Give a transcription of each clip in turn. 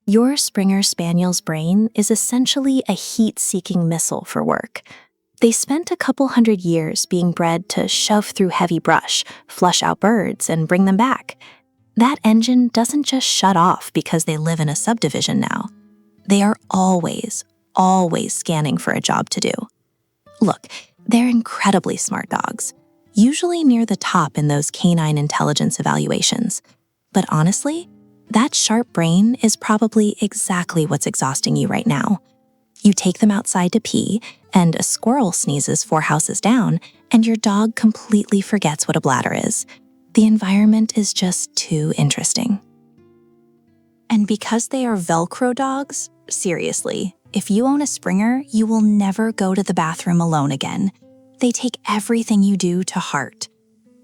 Your Springer Spaniel's brain is essentially a heat-seeking missile for work. They spent a couple hundred years being bred to shove through heavy brush, flush out birds, and bring them back. That engine doesn't just shut off because they live in a subdivision now. They are always scanning for a job to do. Look, they're incredibly smart dogs, usually near the top in those canine intelligence evaluations. But honestly, that sharp brain is probably exactly what's exhausting you right now. You take them outside to pee, and a squirrel sneezes 4 houses down, and your dog completely forgets what a bladder is. The environment is just too interesting. And because they are Velcro dogs, seriously, if you own a Springer, you will never go to the bathroom alone again. They take everything you do to heart.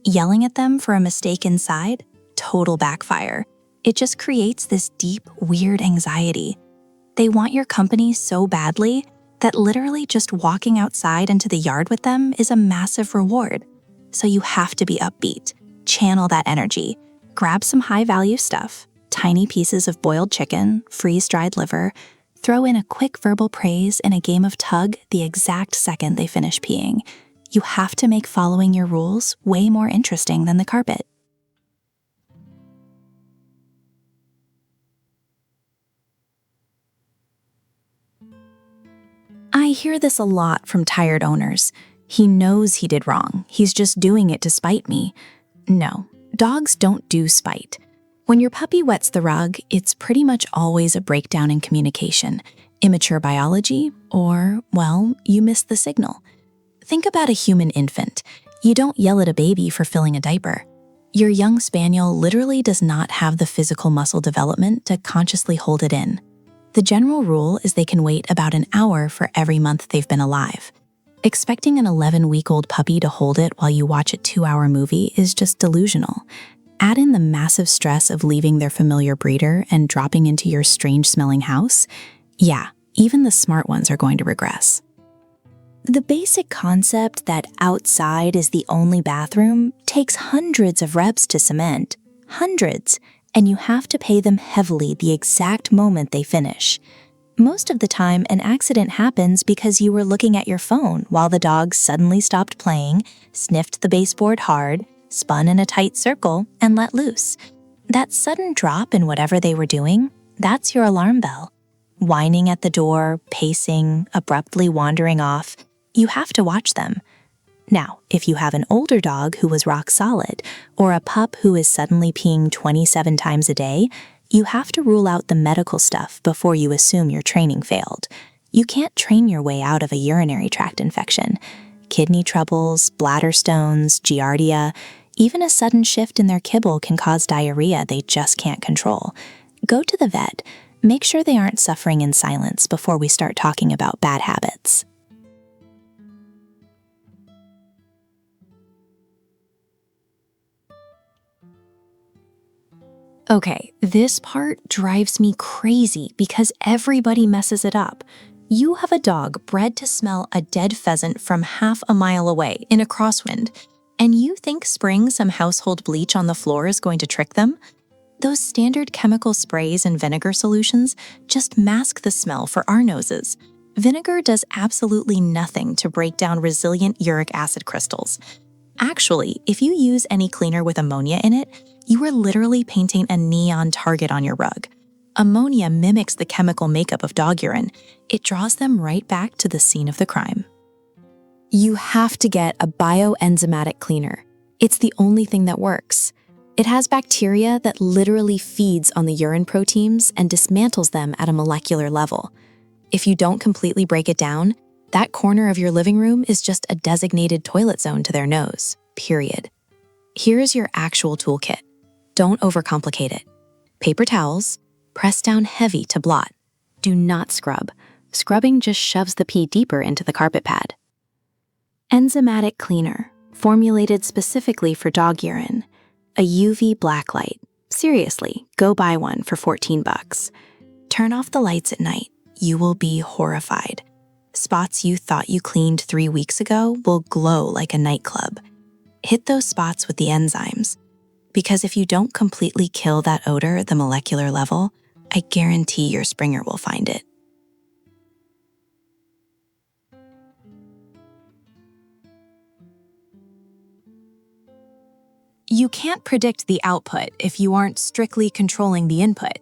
Yelling at them for a mistake inside? Total backfire. It just creates this deep, weird anxiety. They want your company so badly that literally just walking outside into the yard with them is a massive reward. So you have to be upbeat, channel that energy, grab some high-value stuff, tiny pieces of boiled chicken, freeze-dried liver, throw in a quick verbal praise and a game of tug the exact second they finish peeing. You have to make following your rules way more interesting than the carpet. I hear this a lot from tired owners. He knows he did wrong. He's just doing it to spite me. No, dogs don't do spite. When your puppy wets the rug, it's pretty much always a breakdown in communication, immature biology, or, well, you missed the signal. Think about a human infant. You don't yell at a baby for filling a diaper. Your young spaniel literally does not have the physical muscle development to consciously hold it in. The general rule is they can wait about an hour for every month they've been alive. Expecting an 11-week-old puppy to hold it while you watch a 2-hour movie is just delusional. Add in the massive stress of leaving their familiar breeder and dropping into your strange-smelling house. Yeah, even the smart ones are going to regress. The basic concept that outside is the only bathroom takes hundreds of reps to cement. Hundreds. And you have to pay them heavily the exact moment they finish. Most of the time, an accident happens because you were looking at your phone while the dog suddenly stopped playing, sniffed the baseboard hard, spun in a tight circle, and let loose. That sudden drop in whatever they were doing, that's your alarm bell. Whining at the door, pacing, abruptly wandering off, you have to watch them. Now, if you have an older dog who was rock solid, or a pup who is suddenly peeing 27 times a day, you have to rule out the medical stuff before you assume your training failed. You can't train your way out of a urinary tract infection. Kidney troubles, bladder stones, giardia, even a sudden shift in their kibble can cause diarrhea they just can't control. Go to the vet. Make sure they aren't suffering in silence before we start talking about bad habits. Okay, this part drives me crazy because everybody messes it up. You have a dog bred to smell a dead pheasant from half a mile away in a crosswind, and you think spraying some household bleach on the floor is going to trick them? Those standard chemical sprays and vinegar solutions just mask the smell for our noses. Vinegar does absolutely nothing to break down resilient uric acid crystals. Actually, if you use any cleaner with ammonia in it, you are literally painting a neon target on your rug. Ammonia mimics the chemical makeup of dog urine. It draws them right back to the scene of the crime. You have to get a bioenzymatic cleaner. It's the only thing that works. It has bacteria that literally feeds on the urine proteins and dismantles them at a molecular level. If you don't completely break it down, that corner of your living room is just a designated toilet zone to their nose, period. Here is your actual toolkit. Don't overcomplicate it. Paper towels, press down heavy to blot. Do not scrub. Scrubbing just shoves the pee deeper into the carpet pad. Enzymatic cleaner, formulated specifically for dog urine. A UV black light. Seriously, go buy one for $14. Turn off the lights at night. You will be horrified. Spots you thought you cleaned 3 weeks ago will glow like a nightclub. Hit those spots with the enzymes. Because if you don't completely kill that odor at the molecular level, I guarantee your Springer will find it. You can't predict the output if you aren't strictly controlling the input.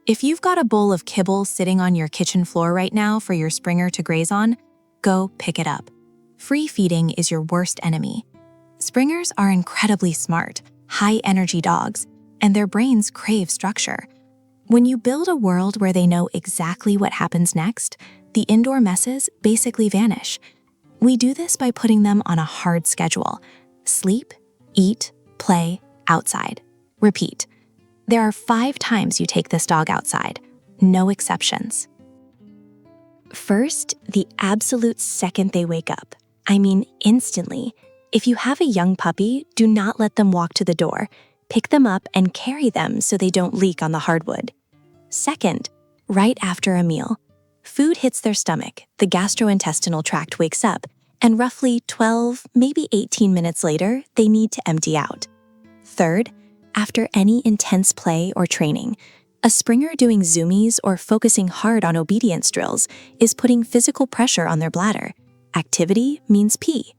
If you've got a bowl of kibble sitting on your kitchen floor right now for your Springer to graze on, go pick it up. Free feeding is your worst enemy. Springers are incredibly smart, high-energy dogs, and their brains crave structure. When you build a world where they know exactly what happens next, the indoor messes basically vanish. We do this by putting them on a hard schedule. Sleep, eat, play, outside. Repeat. There are 5 times you take this dog outside. No exceptions. First, the absolute second they wake up. I mean, instantly. If you have a young puppy, do not let them walk to the door. Pick them up and carry them so they don't leak on the hardwood. Second, right after a meal. Food hits their stomach, the gastrointestinal tract wakes up, and roughly 12, maybe 18 minutes later, they need to empty out. Third, after any intense play or training, a Springer doing zoomies or focusing hard on obedience drills is putting physical pressure on their bladder. Activity means pee.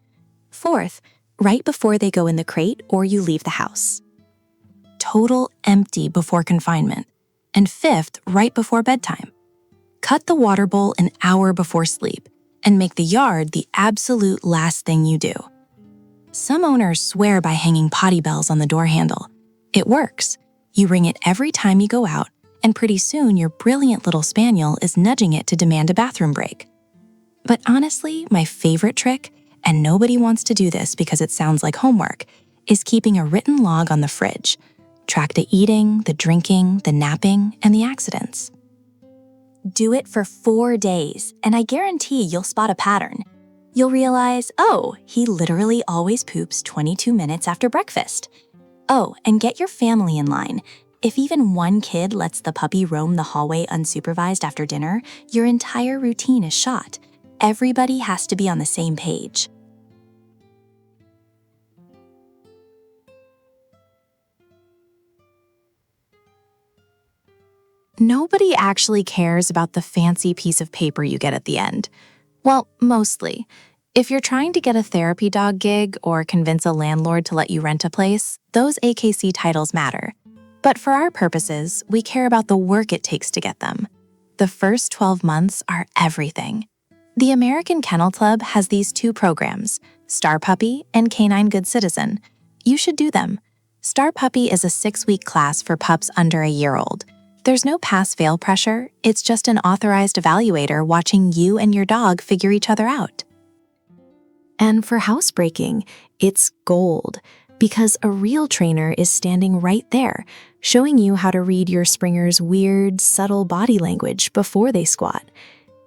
Fourth, right before they go in the crate or you leave the house. Total empty before confinement. And fifth, right before bedtime. Cut the water bowl an hour before sleep and make the yard the absolute last thing you do. Some owners swear by hanging potty bells on the door handle. It works. You ring it every time you go out, and pretty soon your brilliant little Spaniel is nudging it to demand a bathroom break. But honestly, my favorite trick, and nobody wants to do this because it sounds like homework, is keeping a written log on the fridge. Track the eating, the drinking, the napping, and the accidents. Do it for 4 days, and I guarantee you'll spot a pattern. You'll realize, oh, he literally always poops 22 minutes after breakfast. Oh, and get your family in line. If even one kid lets the puppy roam the hallway unsupervised after dinner, your entire routine is shot. Everybody has to be on the same page. Nobody actually cares about the fancy piece of paper you get at the end. Well, mostly. If you're trying to get a therapy dog gig or convince a landlord to let you rent a place, those AKC titles matter. But for our purposes, we care about the work it takes to get them. The first 12 months are everything. The American Kennel Club has these 2 programs, Star Puppy and Canine Good Citizen. You should do them. Star Puppy is a 6-week class for pups under a year old. There's no pass-fail pressure, it's just an authorized evaluator watching you and your dog figure each other out. And for housebreaking, it's gold, because a real trainer is standing right there, showing you how to read your Springer's weird, subtle body language before they squat.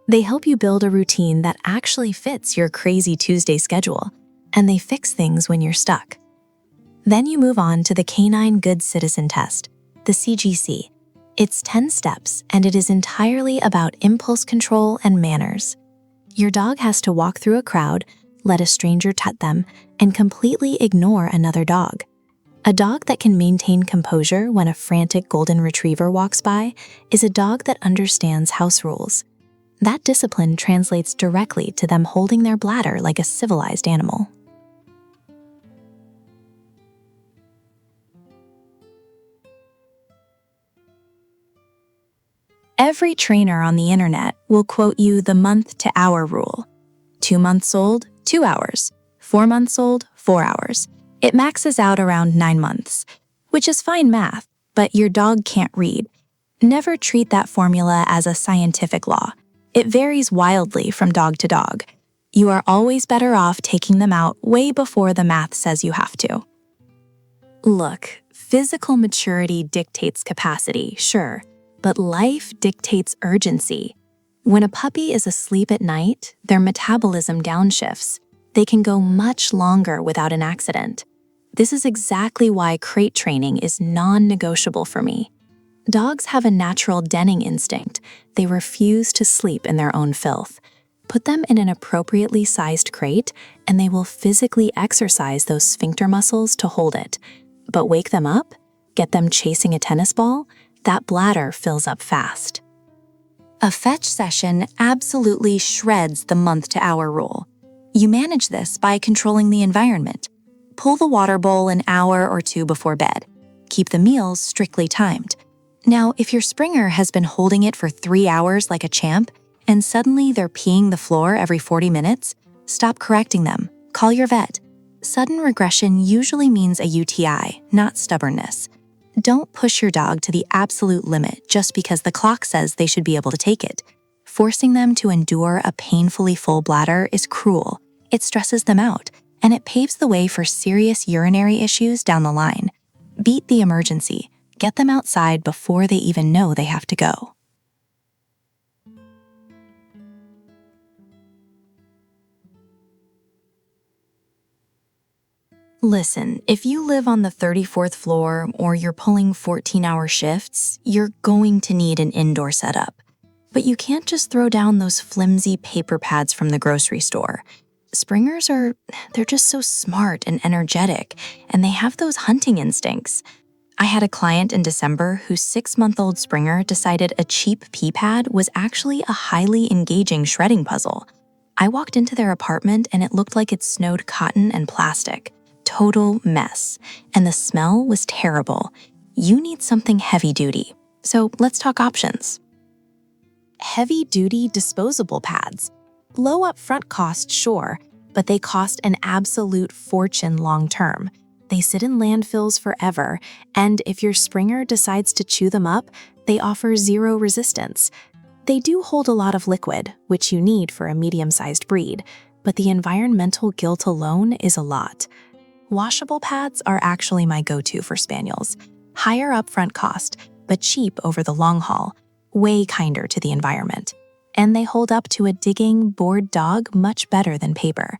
They help you build a routine that actually fits your crazy Tuesday schedule, and they fix things when you're stuck. Then you move on to the Canine Good Citizen Test, the CGC. It's 10 steps, and it is entirely about impulse control and manners. Your dog has to walk through a crowd, let a stranger pet them, and completely ignore another dog. A dog that can maintain composure when a frantic golden retriever walks by is a dog that understands house rules. That discipline translates directly to them holding their bladder like a civilized animal. Every trainer on the internet will quote you the month-to-hour rule. 2 months old, 2 hours. 4 months old, 4 hours. It maxes out around 9 months, which is fine math, but your dog can't read. Never treat that formula as a scientific law. It varies wildly from dog to dog. You are always better off taking them out way before the math says you have to. Look, physical maturity dictates capacity, sure, but life dictates urgency. When a puppy is asleep at night, their metabolism downshifts. They can go much longer without an accident. This is exactly why crate training is non-negotiable for me. Dogs have a natural denning instinct. They refuse to sleep in their own filth. Put them in an appropriately sized crate, and they will physically exercise those sphincter muscles to hold it. But wake them up? Get them chasing a tennis ball? that bladder fills up fast. A fetch session absolutely shreds the month-to-hour rule. You manage this by controlling the environment. Pull the water bowl an hour or two before bed. Keep the meals strictly timed. Now, if your Springer has been holding it for 3 hours like a champ, and suddenly they're peeing the floor every 40 minutes, stop correcting them. Call your vet. Sudden regression usually means a UTI, not stubbornness. Don't push your dog to the absolute limit just because the clock says they should be able to take it. Forcing them to endure a painfully full bladder is cruel. It stresses them out, and it paves the way for serious urinary issues down the line. Beat the emergency. Get them outside before they even know they have to go. Listen, if you live on the 34th floor or you're pulling 14-hour shifts, you're going to need an indoor setup. But you can't just throw down those flimsy paper pads from the grocery store. Springers they're just so smart and energetic, and they have those hunting instincts. I had a client in December whose 6-month-old Springer decided a cheap pee pad was actually a highly engaging shredding puzzle. I walked into their apartment and it looked like it snowed cotton and plastic. Total mess. And the smell was terrible. You need something heavy-duty. So let's talk options. Heavy-duty disposable pads. Low upfront cost, sure, but they cost an absolute fortune long-term. They sit in landfills forever, and if your Springer decides to chew them up, they offer zero resistance. They do hold a lot of liquid, which you need for a medium-sized breed, but the environmental guilt alone is a lot. Washable pads are actually my go-to for Spaniels. Higher upfront cost, but cheap over the long haul, way kinder to the environment. And they hold up to a digging, bored dog much better than paper.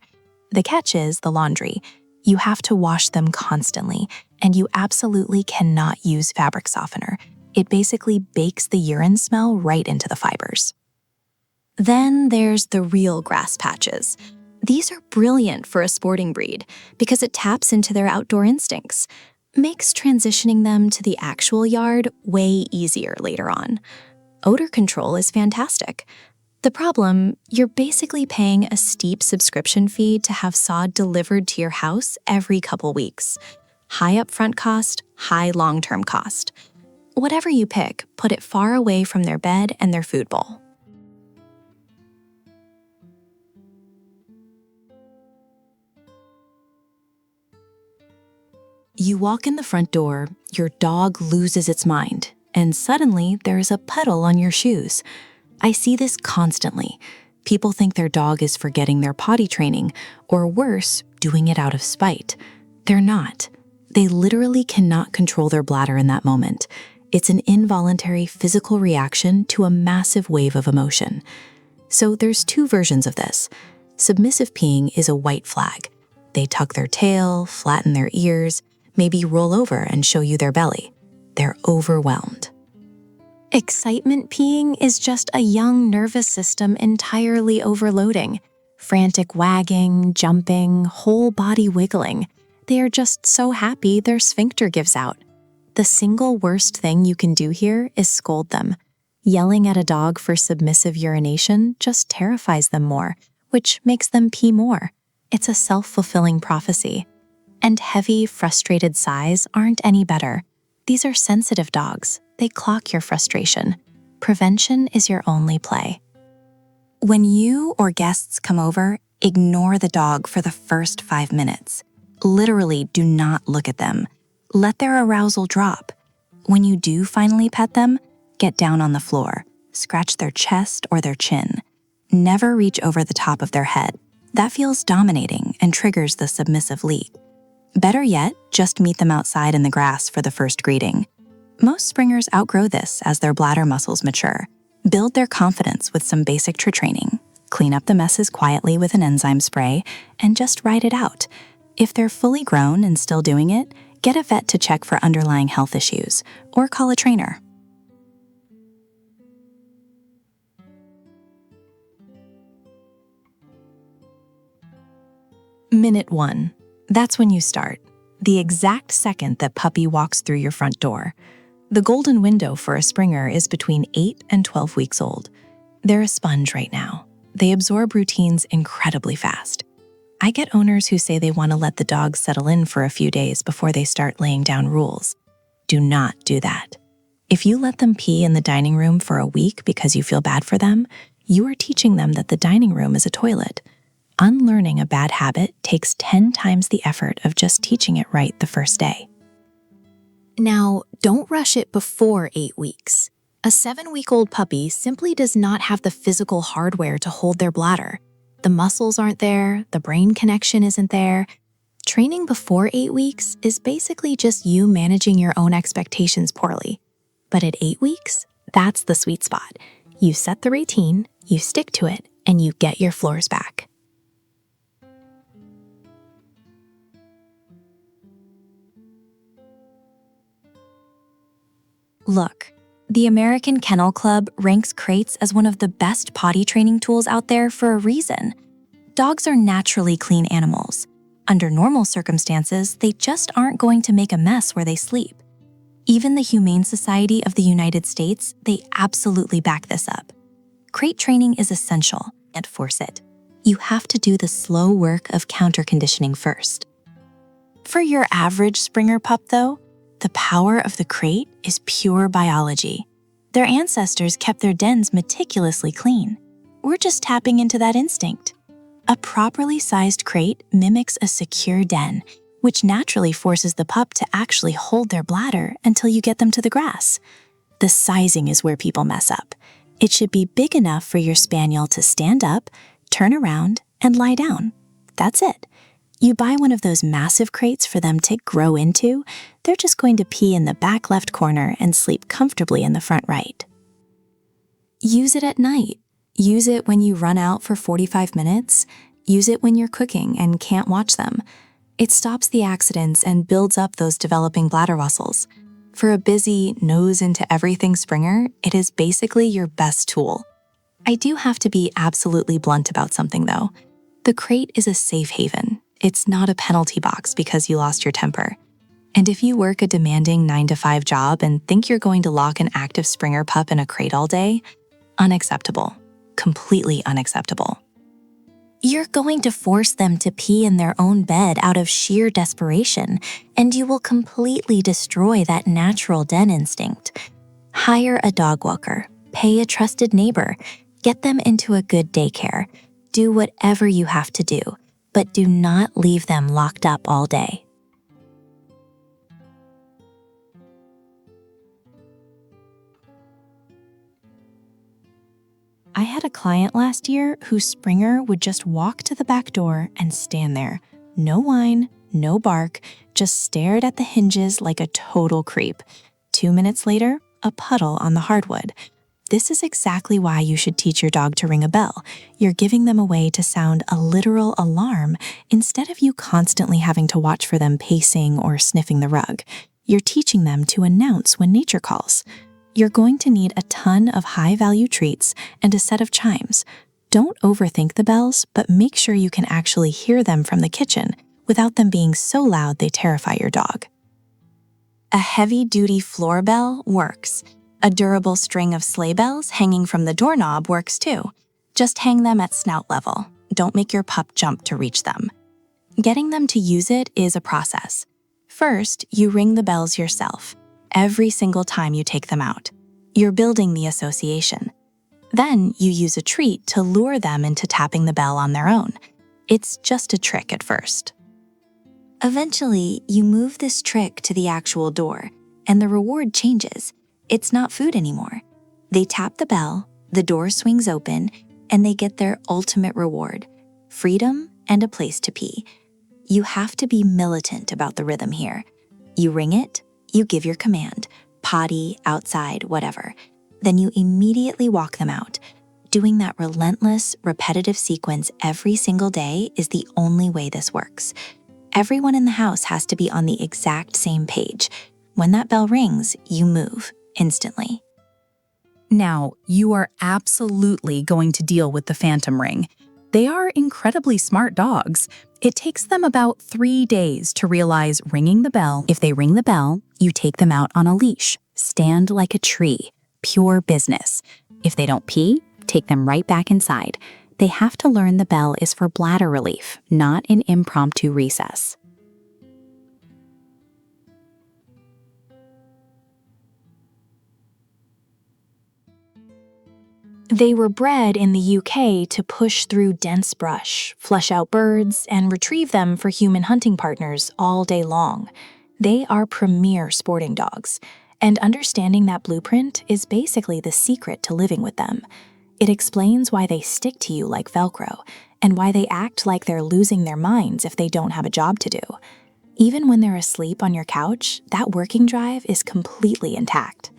The catch is the laundry. You have to wash them constantly, and you absolutely cannot use fabric softener. It basically bakes the urine smell right into the fibers. Then there's the real grass patches. These are brilliant for a sporting breed because it taps into their outdoor instincts, makes transitioning them to the actual yard way easier later on. Odor control is fantastic. The problem, you're basically paying a steep subscription fee to have sod delivered to your house every couple weeks. High upfront cost, high long-term cost. Whatever you pick, put it far away from their bed and their food bowl. You walk in the front door, your dog loses its mind, and suddenly there's a puddle on your shoes. I see this constantly. People think their dog is forgetting their potty training, or worse, doing it out of spite. They're not. They literally cannot control their bladder in that moment. It's an involuntary physical reaction to a massive wave of emotion. So there's 2 versions of this. Submissive peeing is a white flag. They tuck their tail, flatten their ears, maybe roll over and show you their belly. They're overwhelmed. Excitement peeing is just a young nervous system entirely overloading. Frantic wagging, jumping, whole body wiggling. They are just so happy their sphincter gives out. The single worst thing you can do here is scold them. Yelling at a dog for submissive urination just terrifies them more, which makes them pee more. It's a self-fulfilling prophecy. And heavy, frustrated sighs aren't any better. These are sensitive dogs. They clock your frustration. Prevention is your only play. When you or guests come over, ignore the dog for the first 5 minutes. Literally do not look at them. Let their arousal drop. When you do finally pet them, get down on the floor. Scratch their chest or their chin. Never reach over the top of their head. That feels dominating and triggers the submissive leak. Better yet, just meet them outside in the grass for the first greeting. Most Springers outgrow this as their bladder muscles mature. Build their confidence with some basic training. Clean up the messes quietly with an enzyme spray, and just ride it out. If they're fully grown and still doing it, get a vet to check for underlying health issues, or call a trainer. Minute 1. That's when you start. The exact second that puppy walks through your front door. The golden window for a Springer is between 8 and 12 weeks old. They're a sponge right now. They absorb routines incredibly fast. I get owners who say they want to let the dogs settle in for a few days before they start laying down rules. Do not do that. If you let them pee in the dining room for a week because you feel bad for them, you are teaching them that the dining room is a toilet. Unlearning a bad habit takes 10 times the effort of just teaching it right the first day. Now, don't rush it before 8 weeks. A 7-week-old puppy simply does not have the physical hardware to hold their bladder. The muscles aren't there, the brain connection isn't there. Training before 8 weeks is basically just you managing your own expectations poorly. But at 8 weeks, that's the sweet spot. You set the routine, you stick to it, and you get your floors back. Look, the American Kennel Club ranks crates as one of the best potty training tools out there for a reason. Dogs are naturally clean animals. Under normal circumstances, they just aren't going to make a mess where they sleep. Even the Humane Society of the United States, they absolutely back this up. Crate training is essential, and force it. You have to do the slow work of counter-conditioning first. For your average Springer pup, though, the power of the crate is pure biology. Their ancestors kept their dens meticulously clean. We're just tapping into that instinct. A properly sized crate mimics a secure den, which naturally forces the pup to actually hold their bladder until you get them to the grass. The sizing is where people mess up. It should be big enough for your Spaniel to stand up, turn around, and lie down. That's it. You buy one of those massive crates for them to grow into, they're just going to pee in the back left corner and sleep comfortably in the front right. Use it at night. Use it when you run out for 45 minutes. Use it when you're cooking and can't watch them. It stops the accidents and builds up those developing bladder muscles. For a busy, nose-into-everything Springer, it is basically your best tool. I do have to be absolutely blunt about something, though. The crate is a safe haven. It's not a penalty box because you lost your temper. And if you work a demanding 9-to-5 job and think you're going to lock an active Springer pup in a crate all day, unacceptable. Completely unacceptable. You're going to force them to pee in their own bed out of sheer desperation, and you will completely destroy that natural den instinct. Hire a dog walker, pay a trusted neighbor, get them into a good daycare. Do whatever you have to do, but do not leave them locked up all day. I had a client last year whose Springer would just walk to the back door and stand there. No whine, no bark, just stared at the hinges like a total creep. 2 minutes later, a puddle on the hardwood. This is exactly why you should teach your dog to ring a bell. You're giving them a way to sound a literal alarm instead of you constantly having to watch for them pacing or sniffing the rug. You're teaching them to announce when nature calls. You're going to need a ton of high-value treats and a set of chimes. Don't overthink the bells, but make sure you can actually hear them from the kitchen without them being so loud they terrify your dog. A heavy-duty floor bell works. A durable string of sleigh bells hanging from the doorknob works too. Just hang them at snout level. Don't make your pup jump to reach them. Getting them to use it is a process. First, you ring the bells yourself. Every single time you take them out. You're building the association. Then you use a treat to lure them into tapping the bell on their own. It's just a trick at first. Eventually, you move this trick to the actual door, and the reward changes. It's not food anymore. They tap the bell, the door swings open, and they get their ultimate reward, freedom and a place to pee. You have to be militant about the rhythm here. You ring it, you give your command, potty, outside, whatever. Then you immediately walk them out. Doing that relentless, repetitive sequence every single day is the only way this works. Everyone in the house has to be on the exact same page. When that bell rings, you move instantly. Now, you are absolutely going to deal with the phantom ring. They are incredibly smart dogs. It takes them about 3 days to realize ringing the bell. If they ring the bell, you take them out on a leash. Stand like a tree. Pure business. If they don't pee, take them right back inside. They have to learn the bell is for bladder relief, not an impromptu recess. They were bred in the UK to push through dense brush, flush out birds, and retrieve them for human hunting partners all day long. They are premier sporting dogs, and understanding that blueprint is basically the secret to living with them. It explains why they stick to you like Velcro, and why they act like they're losing their minds if they don't have a job to do. Even when they're asleep on your couch, that working drive is completely intact.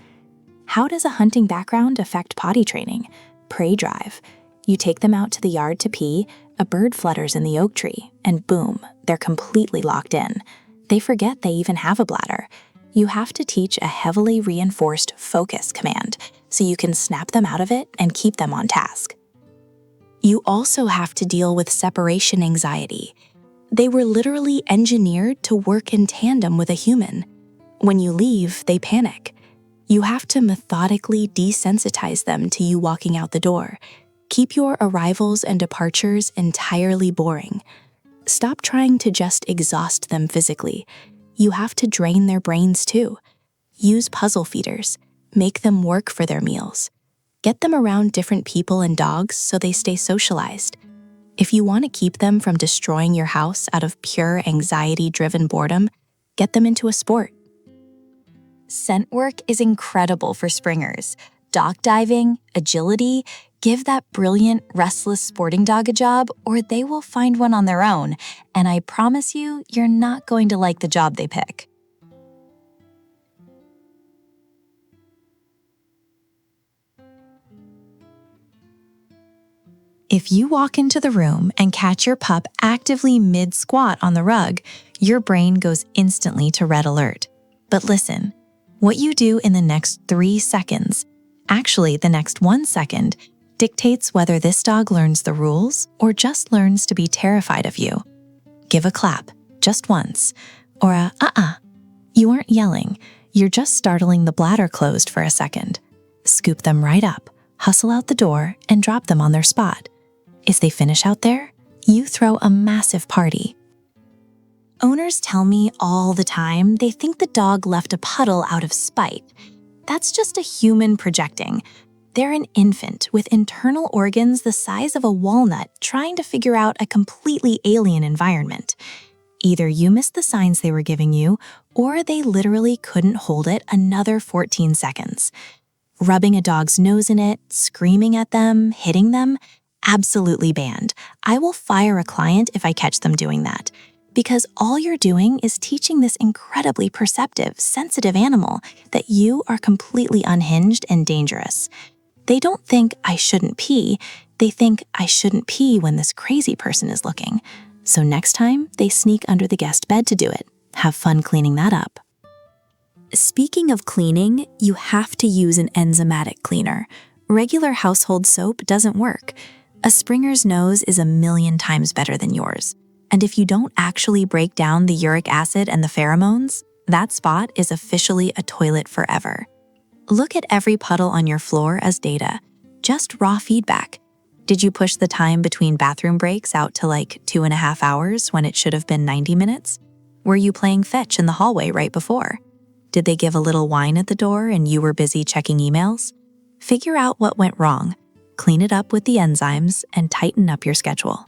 How does a hunting background affect potty training? Prey drive. You take them out to the yard to pee, a bird flutters in the oak tree, and boom, they're completely locked in. They forget they even have a bladder. You have to teach a heavily reinforced focus command, so you can snap them out of it and keep them on task. You also have to deal with separation anxiety. They were literally engineered to work in tandem with a human. When you leave, they panic. You have to methodically desensitize them to you walking out the door. Keep your arrivals and departures entirely boring. Stop trying to just exhaust them physically. You have to drain their brains too. Use puzzle feeders. Make them work for their meals. Get them around different people and dogs so they stay socialized. If you want to keep them from destroying your house out of pure anxiety-driven boredom, get them into a sport. Scent work is incredible for springers. Dock diving, agility, give that brilliant, restless sporting dog a job, or they will find one on their own, and I promise you, you're not going to like the job they pick. If you walk into the room and catch your pup actively mid-squat on the rug, your brain goes instantly to red alert. But listen, what you do in the next 3 seconds, actually the next 1 second, dictates whether this dog learns the rules or just learns to be terrified of you. Give a clap, just once, or a You aren't yelling, you're just startling the bladder closed for a second. Scoop them right up, hustle out the door, and drop them on their spot. If they finish out there, you throw a massive party. Owners tell me all the time they think the dog left a puddle out of spite. That's just a human projecting. They're an infant with internal organs the size of a walnut trying to figure out a completely alien environment. Either you missed the signs they were giving you, or they literally couldn't hold it another 14 seconds. Rubbing a dog's nose in it, screaming at them, hitting them, absolutely banned. I will fire a client if I catch them doing that. Because all you're doing is teaching this incredibly perceptive, sensitive animal that you are completely unhinged and dangerous. They don't think I shouldn't pee, they think I shouldn't pee when this crazy person is looking. So next time, they sneak under the guest bed to do it. Have fun cleaning that up. Speaking of cleaning, you have to use an enzymatic cleaner. Regular household soap doesn't work. A Springer's nose is 1,000,000 times better than yours. And if you don't actually break down the uric acid and the pheromones, that spot is officially a toilet forever. Look at every puddle on your floor as data, just raw feedback. Did you push the time between bathroom breaks out to like 2.5 hours when it should have been 90 minutes? Were you playing fetch in the hallway right before? Did they give a little wine at the door and you were busy checking emails? Figure out what went wrong, clean it up with the enzymes, and tighten up your schedule.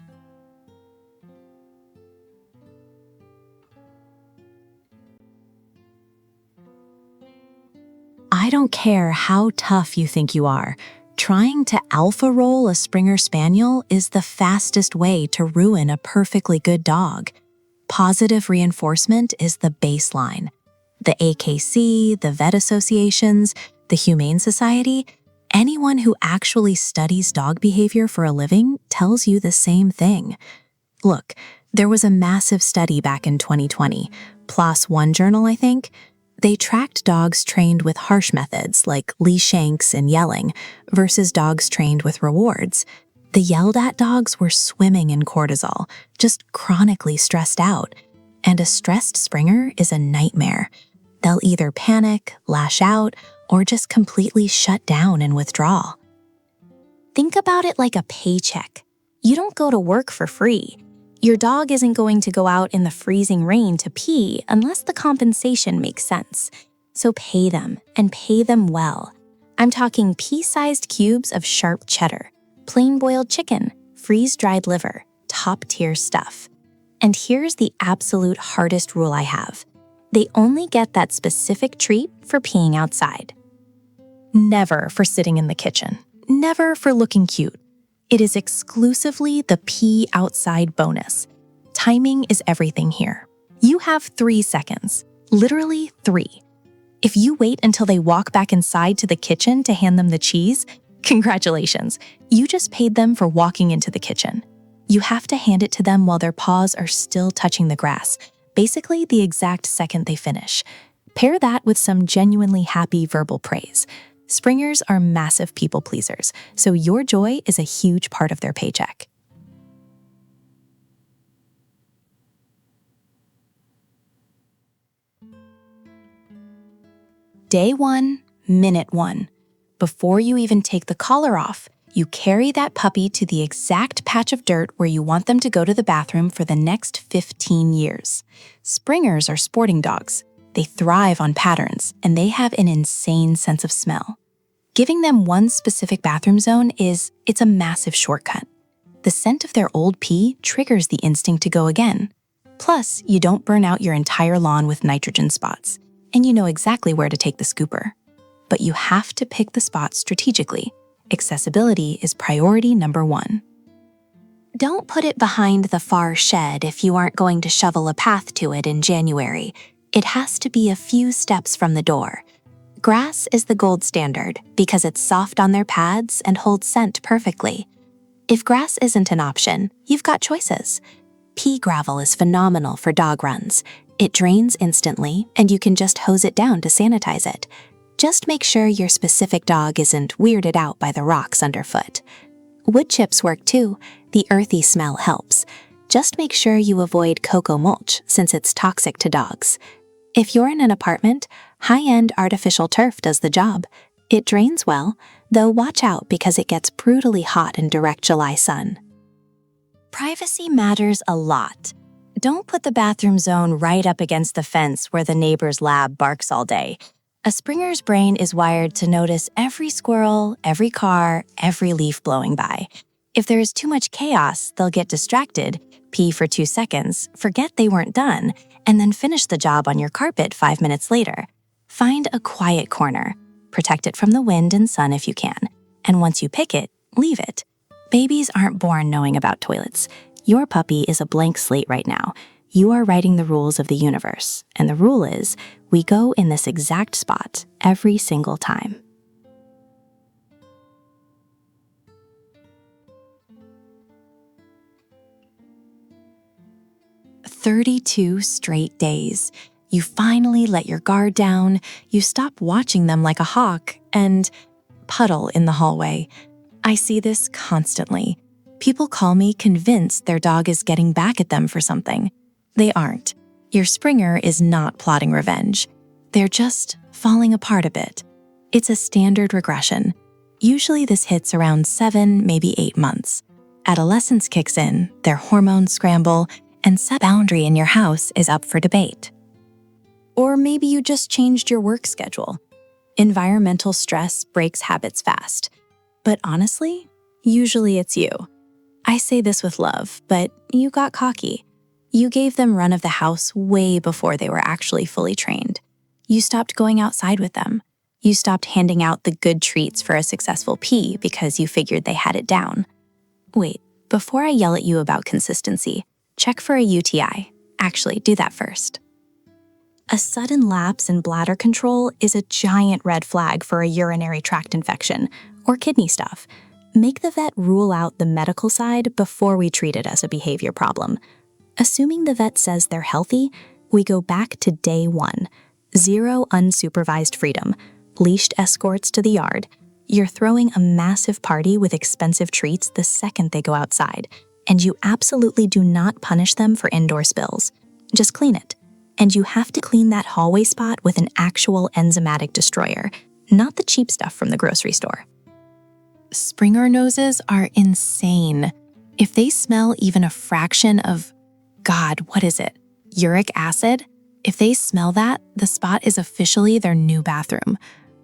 I don't care how tough you think you are. Trying to alpha roll a Springer Spaniel is the fastest way to ruin a perfectly good dog. Positive reinforcement is the baseline. The AKC, the vet associations, the Humane Society, anyone who actually studies dog behavior for a living tells you the same thing. Look, there was a massive study back in 2020, PLOS One journal, I think. They tracked dogs trained with harsh methods like leash yanks and yelling versus dogs trained with rewards. The yelled-at dogs were swimming in cortisol, just chronically stressed out. And a stressed Springer is a nightmare. They'll either panic, lash out, or just completely shut down and withdraw. Think about it like a paycheck. You don't go to work for free. Your dog isn't going to go out in the freezing rain to pee unless the compensation makes sense. So pay them, and pay them well. I'm talking pea-sized cubes of sharp cheddar, plain boiled chicken, freeze-dried liver, top-tier stuff. And here's the absolute hardest rule I have. They only get that specific treat for peeing outside. Never for sitting in the kitchen. Never for looking cute. It is exclusively the pee outside bonus. Timing is everything here. You have 3 seconds. Literally 3. If you wait until they walk back inside to the kitchen to hand them the cheese, congratulations. You just paid them for walking into the kitchen. You have to hand it to them while their paws are still touching the grass, basically the exact second they finish. Pair that with some genuinely happy verbal praise. Springers are massive people pleasers, so your joy is a huge part of their paycheck. Day 1, minute 1. Before you even take the collar off, you carry that puppy to the exact patch of dirt where you want them to go to the bathroom for the next 15 years. Springers are sporting dogs. They thrive on patterns, and they have an insane sense of smell. Giving them one specific bathroom zone it's a massive shortcut. The scent of their old pee triggers the instinct to go again. Plus, you don't burn out your entire lawn with nitrogen spots, and you know exactly where to take the scooper. But you have to pick the spots strategically. Accessibility is priority number 1. Don't put it behind the far shed if you aren't going to shovel a path to it in January. It has to be a few steps from the door. Grass is the gold standard because it's soft on their pads and holds scent perfectly. If grass isn't an option, you've got choices. Pea gravel is phenomenal for dog runs. It drains instantly, and you can just hose it down to sanitize it. Just make sure your specific dog isn't weirded out by the rocks underfoot. Wood chips work too. The earthy smell helps. Just make sure you avoid cocoa mulch since it's toxic to dogs. If you're in an apartment, high-end artificial turf does the job. It drains well, though watch out because it gets brutally hot in direct July sun. Privacy matters a lot. Don't put the bathroom zone right up against the fence where the neighbor's lab barks all day. A Springer's brain is wired to notice every squirrel, every car, every leaf blowing by. If there is too much chaos, they'll get distracted, pee for 2 seconds, forget they weren't done, and then finish the job on your carpet 5 minutes later. Find a quiet corner. Protect it from the wind and sun if you can. And once you pick it, leave it. Babies aren't born knowing about toilets. Your puppy is a blank slate right now. You are writing the rules of the universe, and the rule is, we go in this exact spot every single time. "32 straight days. You finally let your guard down, you stop watching them like a hawk, and puddle in the hallway. I see this constantly. People call me convinced their dog is getting back at them for something. They aren't. Your Springer is not plotting revenge. They're just falling apart a bit. It's a standard regression. Usually this hits around 7, maybe 8 months. Adolescence kicks in, their hormones scramble, and set boundary in your house is up for debate. Or maybe you just changed your work schedule. Environmental stress breaks habits fast. But honestly, usually it's you. I say this with love, but you got cocky. You gave them run of the house way before they were actually fully trained. You stopped going outside with them. You stopped handing out the good treats for a successful pee because you figured they had it down. Wait, before I yell at you about consistency, check for a UTI. Actually, do that first. A sudden lapse in bladder control is a giant red flag for a urinary tract infection or kidney stuff. Make the vet rule out the medical side before we treat it as a behavior problem. Assuming the vet says they're healthy, we go back to day 1. 0 unsupervised freedom, leashed escorts to the yard. You're throwing a massive party with expensive treats the second they go outside, and you absolutely do not punish them for indoor spills. Just clean it. And you have to clean that hallway spot with an actual enzymatic destroyer, not the cheap stuff from the grocery store. Springer noses are insane. If they smell even a fraction of, God, what is it? Uric acid? If they smell that, the spot is officially their new bathroom.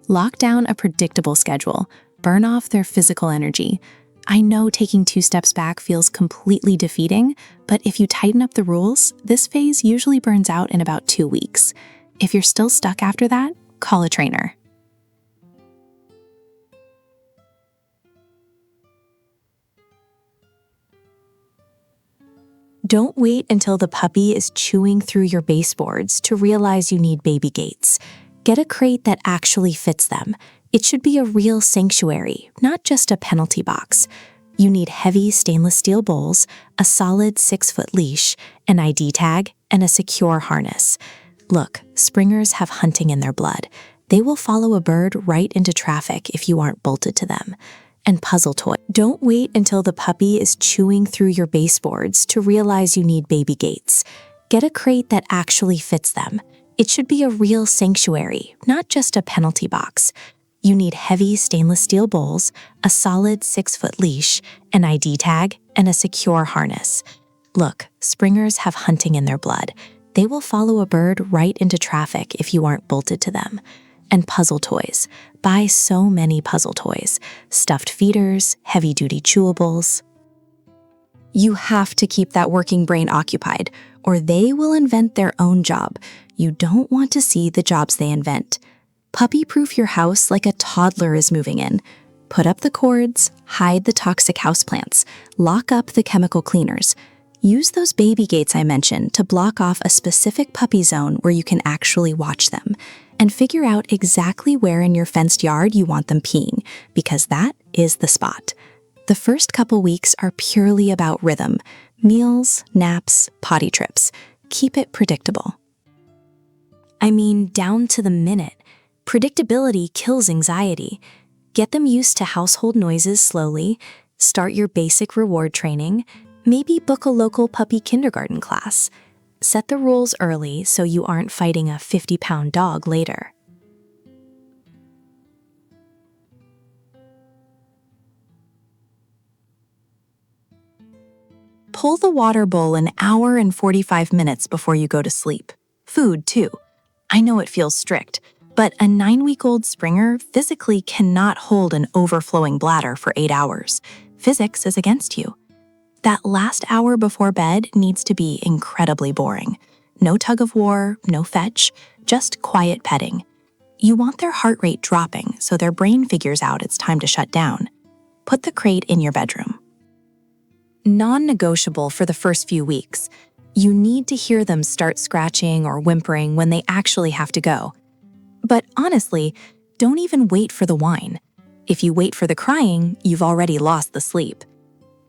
Lock down a predictable schedule. Burn off their physical energy. I know taking 2 steps back feels completely defeating, but if you tighten up the rules, this phase usually burns out in about 2 weeks. If you're still stuck after that, call a trainer. Don't wait until the puppy is chewing through your baseboards to realize you need baby gates. Get a crate that actually fits them. It should be a real sanctuary, not just a penalty box. You need heavy stainless steel bowls, a solid 6-foot leash, an ID tag, and a secure harness. Look, Springers have hunting in their blood. They will follow a bird right into traffic if you aren't bolted to them. And puzzle toy. Don't wait until the puppy is chewing through your baseboards to realize you need baby gates. Get a crate that actually fits them. It should be a real sanctuary, not just a penalty box. You need heavy stainless steel bowls, a solid 6-foot leash, an ID tag, and a secure harness. Look, Springers have hunting in their blood. They will follow a bird right into traffic if you aren't bolted to them. And puzzle toys. Buy so many puzzle toys. Stuffed feeders, heavy-duty chewables. You have to keep that working brain occupied, or they will invent their own job. You don't want to see the jobs they invent. Puppy-proof your house like a toddler is moving in. Put up the cords, hide the toxic houseplants, lock up the chemical cleaners. Use those baby gates I mentioned to block off a specific puppy zone where you can actually watch them. And figure out exactly where in your fenced yard you want them peeing, because that is the spot. The first couple weeks are purely about rhythm. Meals, naps, potty trips. Keep it predictable. I mean, down to the minute. Predictability kills anxiety. Get them used to household noises slowly. Start your basic reward training. Maybe book a local puppy kindergarten class. Set the rules early so you aren't fighting a 50-pound dog later. Pull the water bowl an hour and 45 minutes before you go to sleep. Food, too. I know it feels strict, but a 9-week-old Springer physically cannot hold an overflowing bladder for 8 hours. Physics is against you. That last hour before bed needs to be incredibly boring. No tug of war, no fetch, just quiet petting. You want their heart rate dropping so their brain figures out it's time to shut down. Put the crate in your bedroom. Non-negotiable for the first few weeks. You need to hear them start scratching or whimpering when they actually have to go. But honestly, don't even wait for the whine. If you wait for the crying, you've already lost the sleep.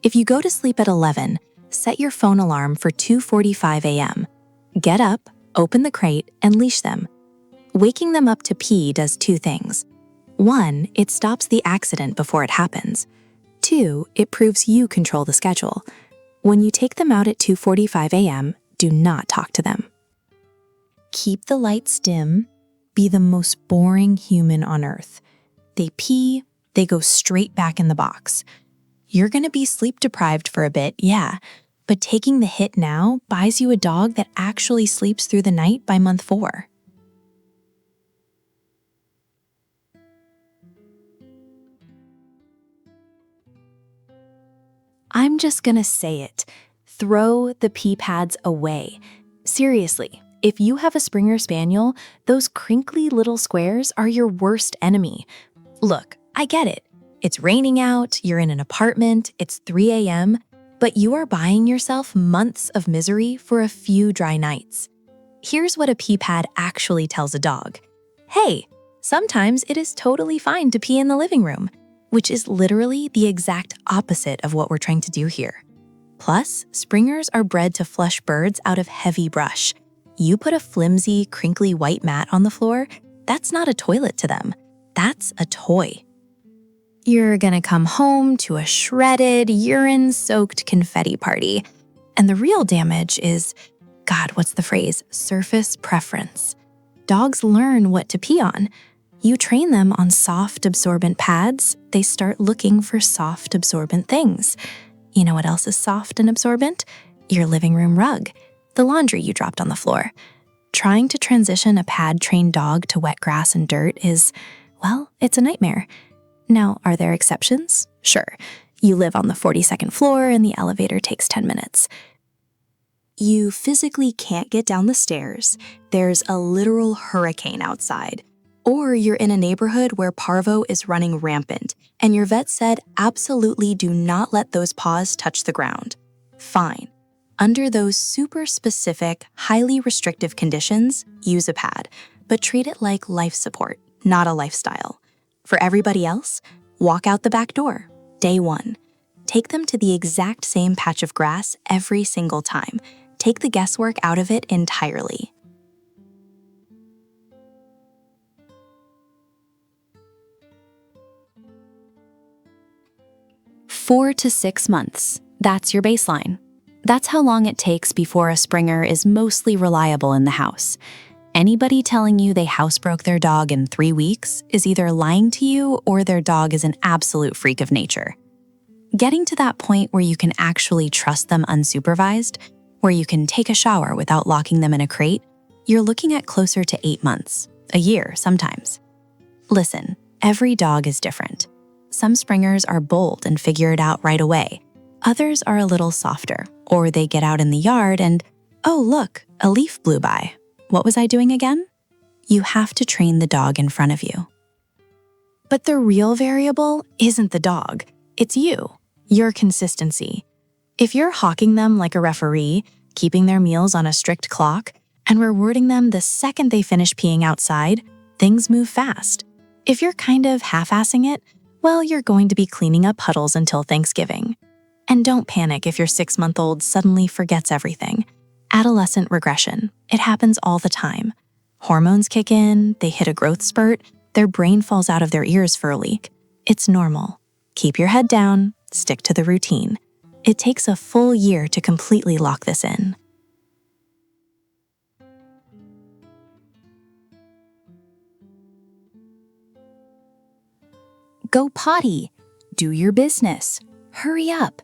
If you go to sleep at 11, set your phone alarm for 2:45 a.m. Get up, open the crate, and leash them. Waking them up to pee does 2 things. 1, it stops the accident before it happens. 2, it proves you control the schedule. When you take them out at 2:45 a.m., do not talk to them. Keep the lights dim. Be the most boring human on earth. They pee, they go straight back in the box. You're gonna be sleep deprived for a bit, yeah, but taking the hit now buys you a dog that actually sleeps through the night by month 4. I'm just gonna say it. Throw the pee pads away. Seriously, if you have a Springer Spaniel, those crinkly little squares are your worst enemy. Look, I get it. It's raining out, you're in an apartment, it's 3 a.m., but you are buying yourself months of misery for a few dry nights. Here's what a pee pad actually tells a dog. Hey, sometimes it is totally fine to pee in the living room, which is literally the exact opposite of what we're trying to do here. Plus, Springers are bred to flush birds out of heavy brush. You put a flimsy, crinkly white mat on the floor, that's not a toilet to them. That's a toy. You're gonna come home to a shredded, urine-soaked confetti party. And the real damage is, God, what's the phrase? Surface preference. Dogs learn what to pee on. You train them on soft, absorbent pads, they start looking for soft, absorbent things. You know what else is soft and absorbent? Your living room rug, the laundry you dropped on the floor. Trying to transition a pad-trained dog to wet grass and dirt is, well, it's a nightmare. Now, are there exceptions? Sure. You live on the 42nd floor and the elevator takes 10 minutes. You physically can't get down the stairs. There's a literal hurricane outside. Or you're in a neighborhood where parvo is running rampant, and your vet said absolutely do not let those paws touch the ground. Fine. Under those super specific, highly restrictive conditions, use a pad, but treat it like life support, not a lifestyle. For everybody else, walk out the back door. Day 1. Take them to the exact same patch of grass every single time. Take the guesswork out of it entirely. Four to 6 months. That's your baseline. That's how long it takes before a Springer is mostly reliable in the house. Anybody telling you they housebroke their dog in 3 weeks is either lying to you or their dog is an absolute freak of nature. Getting to that point where you can actually trust them unsupervised, where you can take a shower without locking them in a crate, you're looking at closer to 8 months, a year sometimes. Listen, every dog is different. Some Springers are bold and figure it out right away. Others are a little softer, or they get out in the yard and, oh look, a leaf blew by. What was I doing again? You have to train the dog in front of you. But the real variable isn't the dog, it's you, your consistency. If you're hawking them like a referee, keeping their meals on a strict clock, and rewarding them the second they finish peeing outside, things move fast. If you're kind of half-assing it, well, you're going to be cleaning up puddles until Thanksgiving. And don't panic if your 6-month-old suddenly forgets everything. Adolescent regression. It happens all the time. Hormones kick in, they hit a growth spurt, their brain falls out of their ears for a week. It's normal. Keep your head down, stick to the routine. It takes a full year to completely lock this in. Go potty. Do your business. Hurry up.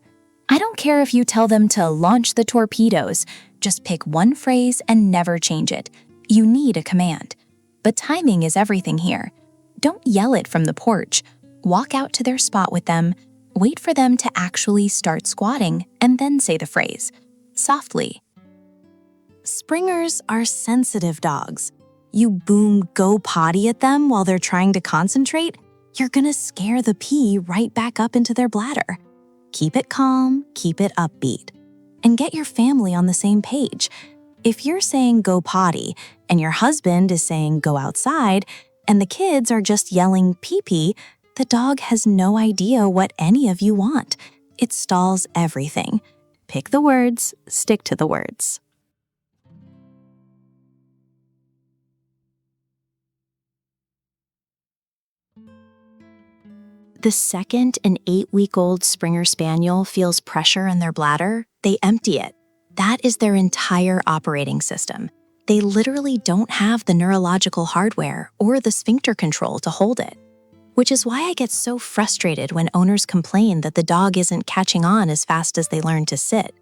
I don't care if you tell them to launch the torpedoes. Just pick one phrase and never change it. You need a command. But timing is everything here. Don't yell it from the porch. Walk out to their spot with them. Wait for them to actually start squatting and then say the phrase. Softly. Springers are sensitive dogs. You boom go potty at them while they're trying to concentrate, you're gonna scare the pee right back up into their bladder. Keep it calm, keep it upbeat, and get your family on the same page. If you're saying go potty and your husband is saying go outside and the kids are just yelling pee-pee, the dog has no idea what any of you want. It stalls everything. Pick the words, stick to the words. The second an 8-week-old Springer Spaniel feels pressure in their bladder, they empty it. That is their entire operating system. They literally don't have the neurological hardware or the sphincter control to hold it. Which is why I get so frustrated when owners complain that the dog isn't catching on as fast as they learn to sit.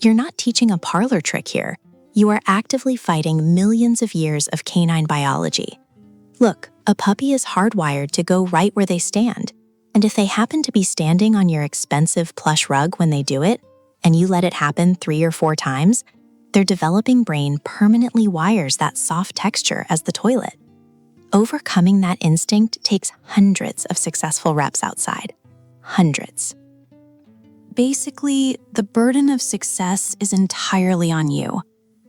You're not teaching a parlor trick here. You are actively fighting millions of years of canine biology. Look, a puppy is hardwired to go right where they stand. And if they happen to be standing on your expensive plush rug when they do it, and you let it happen 3 or 4 times, their developing brain permanently wires that soft texture as the toilet. Overcoming that instinct takes hundreds of successful reps outside. Hundreds. Basically, the burden of success is entirely on you.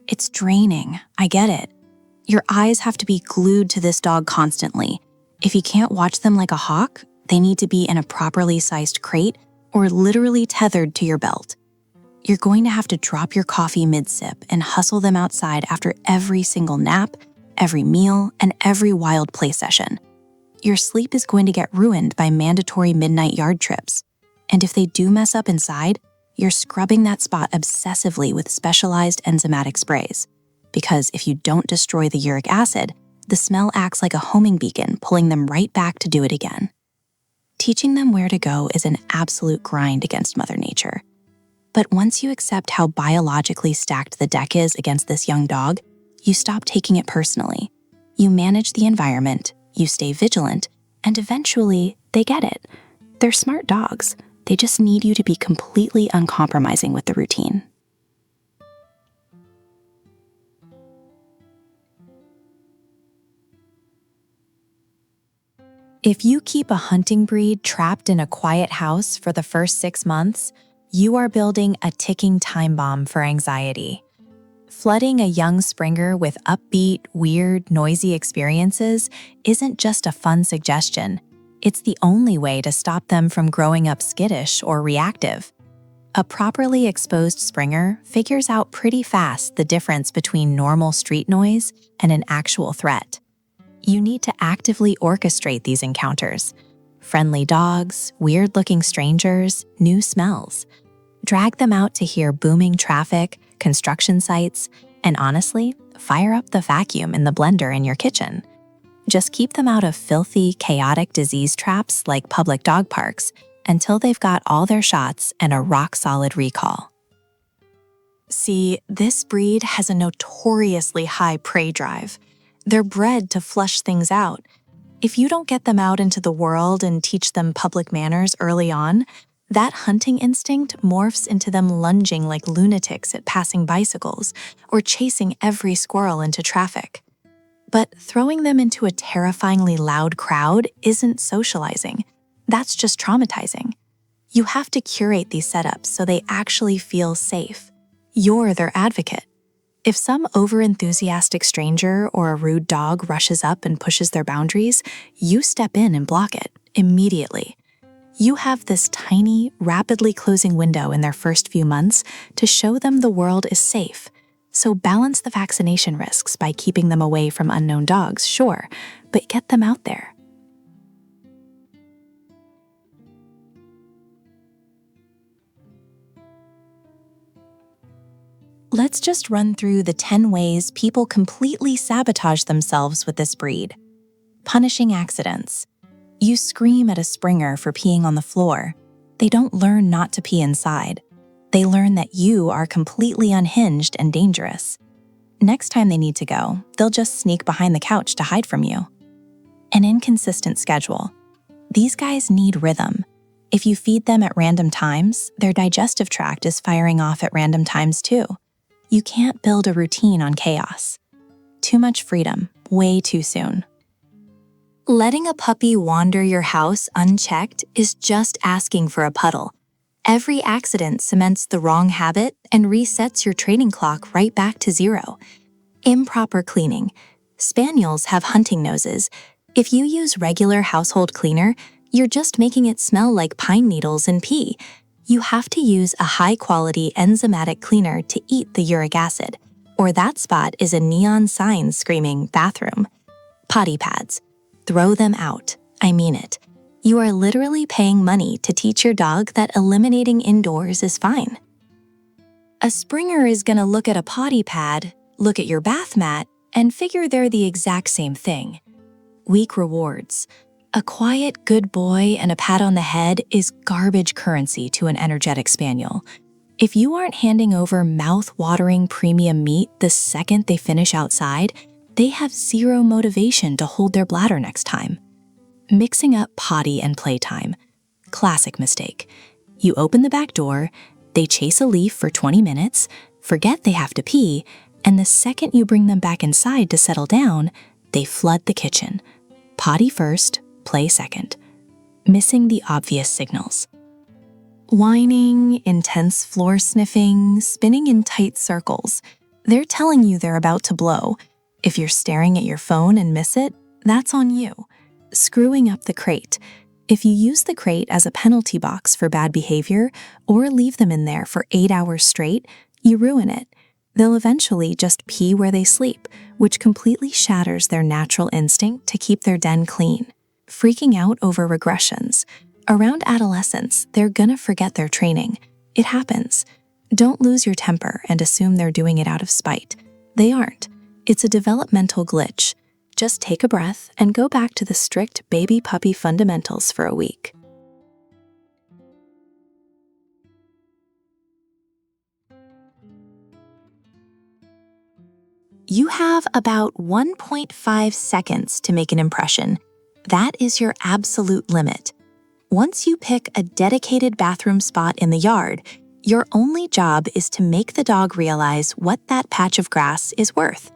It's draining, I get it. Your eyes have to be glued to this dog constantly. If you can't watch them like a hawk, they need to be in a properly sized crate or literally tethered to your belt. You're going to have to drop your coffee mid-sip and hustle them outside after every single nap, every meal, and every wild play session. your sleep is going to get ruined by mandatory midnight yard trips. And if they do mess up inside, you're scrubbing that spot obsessively with specialized enzymatic sprays. Because if you don't destroy the uric acid, the smell acts like a homing beacon, pulling them right back to do it again. Teaching them where to go is an absolute grind against Mother Nature. But once you accept how biologically stacked the deck is against this young dog, you stop taking it personally. You manage the environment, you stay vigilant, and eventually they get it. They're smart dogs. They just need you to be completely uncompromising with the routine. If you keep a hunting breed trapped in a quiet house for the first 6 months, you are building a ticking time bomb for anxiety. Flooding a young Springer with upbeat, weird, noisy experiences isn't just a fun suggestion. It's the only way to stop them from growing up skittish or reactive. A properly exposed Springer figures out pretty fast the difference between normal street noise and an actual threat. You need to actively orchestrate these encounters. Friendly dogs, weird-looking strangers, new smells. Drag them out to hear booming traffic, construction sites, and honestly, fire up the vacuum in the blender in your kitchen. Just keep them out of filthy, chaotic disease traps like public dog parks until they've got all their shots and a rock-solid recall. See, this breed has a notoriously high prey drive. They're bred to flush things out. If you don't get them out into the world and teach them public manners early on, that hunting instinct morphs into them lunging like lunatics at passing bicycles or chasing every squirrel into traffic. But throwing them into a terrifyingly loud crowd isn't socializing. That's just traumatizing. You have to curate these setups so they actually feel safe. You're their advocate. If some overenthusiastic stranger or a rude dog rushes up and pushes their boundaries, you step in and block it immediately. You have this tiny, rapidly closing window in their first few months to show them the world is safe. So balance the vaccination risks by keeping them away from unknown dogs, sure, but get them out there. Let's just run through the 10 ways people completely sabotage themselves with this breed. Punishing accidents. You scream at a Springer for peeing on the floor. They don't learn not to pee inside. They learn that you are completely unhinged and dangerous. Next time they need to go, they'll just sneak behind the couch to hide from you. An inconsistent schedule. These guys need rhythm. If you feed them at random times, their digestive tract is firing off at random times too. You can't build a routine on chaos. Too much freedom, way too soon. Letting a puppy wander your house unchecked is just asking for a puddle. Every accident cements the wrong habit and resets your training clock right back to zero. Improper cleaning. Spaniels have hunting noses. If you use regular household cleaner, you're just making it smell like pine needles and pee. You have to use a high-quality enzymatic cleaner to eat the uric acid, or that spot is a neon sign screaming bathroom. Potty pads. Throw them out. I mean it. You are literally paying money to teach your dog that eliminating indoors is fine. A Springer is gonna look at a potty pad, look at your bath mat, and figure they're the exact same thing. Weak rewards. A quiet, good boy and a pat on the head is garbage currency to an energetic Spaniel. If you aren't handing over mouth-watering premium meat the second they finish outside, they have zero motivation to hold their bladder next time. Mixing up potty and playtime. Classic mistake. You open the back door, they chase a leaf for 20 minutes, forget they have to pee, and the second you bring them back inside to settle down, they flood the kitchen. Potty first, play second. Missing the obvious signals. Whining, intense floor sniffing, spinning in tight circles. They're telling you they're about to blow. If you're staring at your phone and miss it, that's on you. Screwing up the crate. If you use the crate as a penalty box for bad behavior or leave them in there for 8 hours straight, you ruin it. They'll eventually just pee where they sleep, which completely shatters their natural instinct to keep their den clean. freaking out over regressions. Around adolescence, they're gonna forget their training. It happens. Don't lose your temper and assume they're doing it out of spite. They aren't. It's a developmental glitch. Just take a breath and go back to the strict baby puppy fundamentals for a week. You have about 1.5 seconds to make an impression. That is your absolute limit. Once you pick a dedicated bathroom spot in the yard, your only job is to make the dog realize what that patch of grass is worth.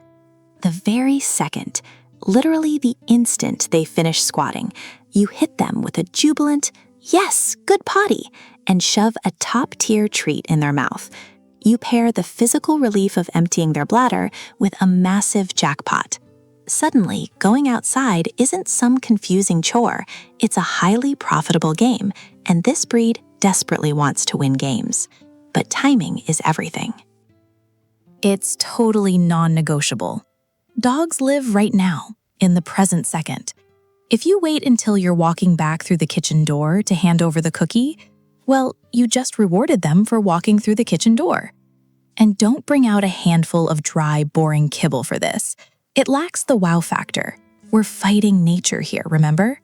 The very second, literally the instant they finish squatting, you hit them with a jubilant, "Yes, good potty," and shove a top-tier treat in their mouth. You pair the physical relief of emptying their bladder with a massive jackpot. Suddenly, going outside isn't some confusing chore, it's a highly profitable game, and this breed desperately wants to win games. But timing is everything. It's totally non-negotiable. Dogs live right now, in the present second. If you wait until you're walking back through the kitchen door to hand over the cookie, well, you just rewarded them for walking through the kitchen door. And don't bring out a handful of dry, boring kibble for this. It lacks the wow factor. We're fighting nature here, remember?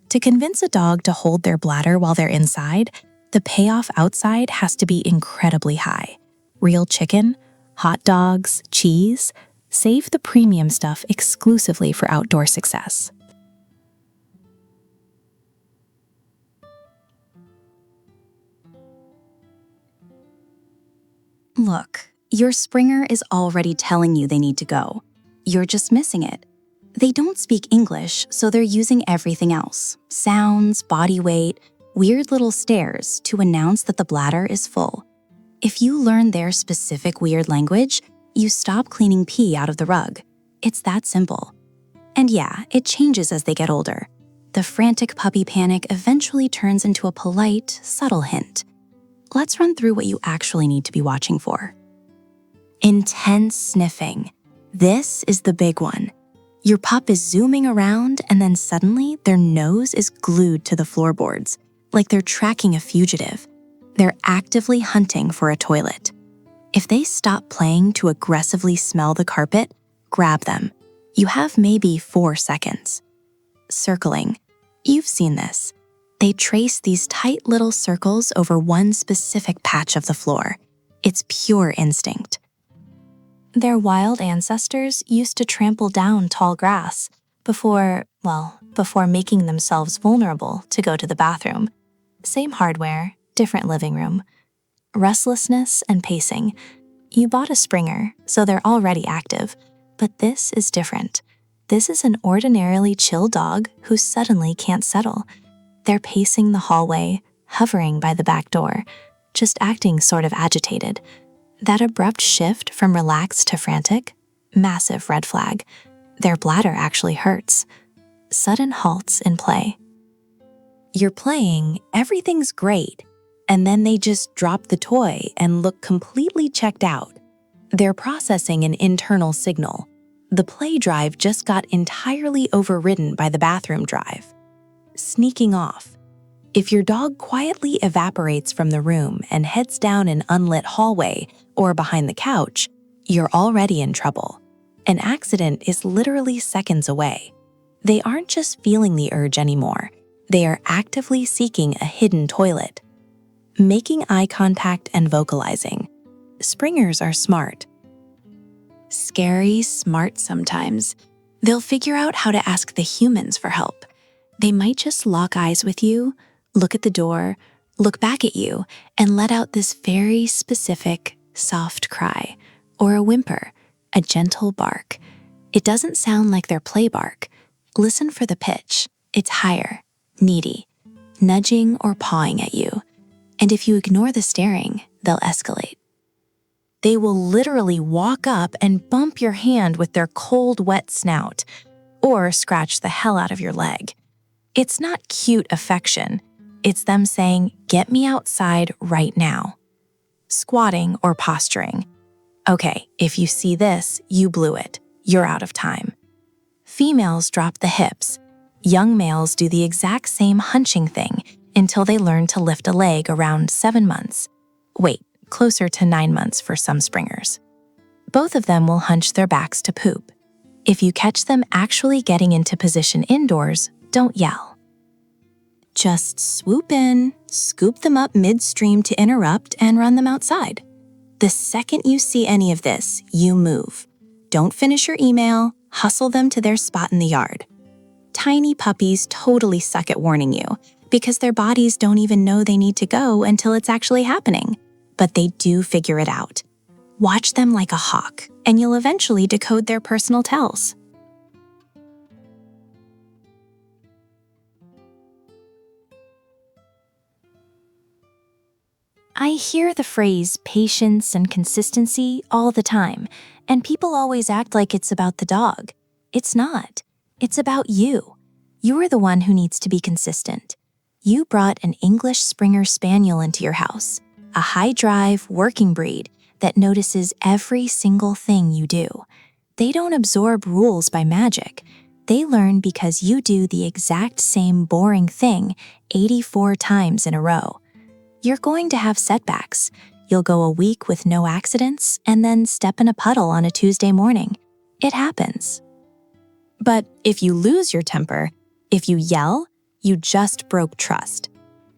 To convince a dog to hold their bladder while they're inside, the payoff outside has to be incredibly high. Real chicken, hot dogs, cheese. Save the premium stuff exclusively for outdoor success. Look, your Springer is already telling you they need to go. You're just missing it. They don't speak English, so they're using everything else. Sounds, body weight, weird little stares to announce that the bladder is full. If you learn their specific weird language, you stop cleaning pee out of the rug. It's that simple. And yeah, it changes as they get older. The frantic puppy panic eventually turns into a polite, subtle hint. Let's run through what you actually need to be watching for. Intense sniffing. This is the big one. Your pup is zooming around and then suddenly their nose is glued to the floorboards, like they're tracking a fugitive. They're actively hunting for a toilet. If they stop playing to aggressively smell the carpet, grab them. You have maybe 4 seconds. Circling. You've seen this. They trace these tight little circles over one specific patch of the floor. It's pure instinct. Their wild ancestors used to trample down tall grass before making themselves vulnerable to go to the bathroom. Same hardware, different living room. Restlessness and pacing. You bought a Springer, so they're already active, but this is different. This is an ordinarily chill dog who suddenly can't settle. They're pacing the hallway, hovering by the back door, just acting sort of agitated. That abrupt shift from relaxed to frantic, massive red flag. Their bladder actually hurts. Sudden halts in play. You're playing, everything's great, and then they just drop the toy and look completely checked out. They're processing an internal signal. The play drive just got entirely overridden by the bathroom drive. Sneaking off. If your dog quietly evaporates from the room and heads down an unlit hallway or behind the couch, you're already in trouble. An accident is literally seconds away. They aren't just feeling the urge anymore. They are actively seeking a hidden toilet. Making eye contact and vocalizing. Springers are smart. Scary smart sometimes. They'll figure out how to ask the humans for help. They might just lock eyes with you, look at the door, look back at you, and let out this very specific, soft cry, or a whimper, a gentle bark. It doesn't sound like their play bark. Listen for the pitch. It's higher, needy, nudging or pawing at you. And if you ignore the staring, they'll escalate. They will literally walk up and bump your hand with their cold, wet snout, or scratch the hell out of your leg. It's not cute affection. It's them saying, "Get me outside right now." Squatting or posturing. Okay, if you see this, you blew it. You're out of time. Females drop the hips. Young males do the exact same hunching thing until they learn to lift a leg around 7 months. Wait, closer to 9 months for some springers. Both of them will hunch their backs to poop. If you catch them actually getting into position indoors, don't yell. Just swoop in, scoop them up midstream to interrupt, and run them outside. The second you see any of this, you move. Don't finish your email, hustle them to their spot in the yard. Tiny puppies totally suck at warning you because their bodies don't even know they need to go until it's actually happening. But they do figure it out. Watch them like a hawk, and you'll eventually decode their personal tells. I hear the phrase patience and consistency all the time, and people always act like it's about the dog. It's not. It's about you. You're the one who needs to be consistent. You brought an English Springer Spaniel into your house, a high-drive, working breed that notices every single thing you do. They don't absorb rules by magic. They learn because you do the exact same boring thing 84 times in a row. You're going to have setbacks. You'll go a week with no accidents and then step in a puddle on a Tuesday morning. It happens. But if you lose your temper, if you yell, you just broke trust.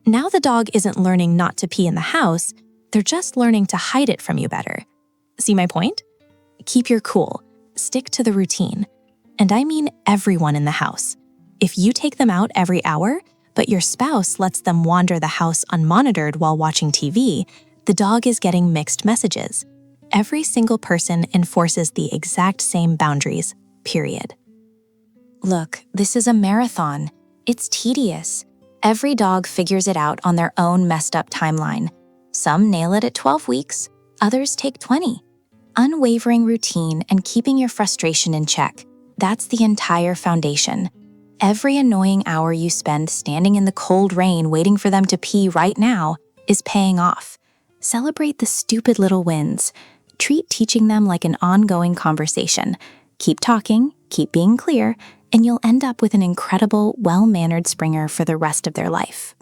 Now the dog isn't learning not to pee in the house, they're just learning to hide it from you better. See my point? Keep your cool. Stick to the routine. And I mean everyone in the house. If you take them out every hour, but your spouse lets them wander the house unmonitored while watching TV, the dog is getting mixed messages. Every single person enforces the exact same boundaries, period. Look, this is a marathon. It's tedious. Every dog figures it out on their own messed up timeline. Some nail it at 12 weeks, others take 20. Unwavering routine and keeping your frustration in check. That's the entire foundation. Every annoying hour you spend standing in the cold rain waiting for them to pee right now is paying off. Celebrate the stupid little wins. Treat teaching them like an ongoing conversation. Keep talking, keep being clear, and you'll end up with an incredible, well-mannered Springer for the rest of their life.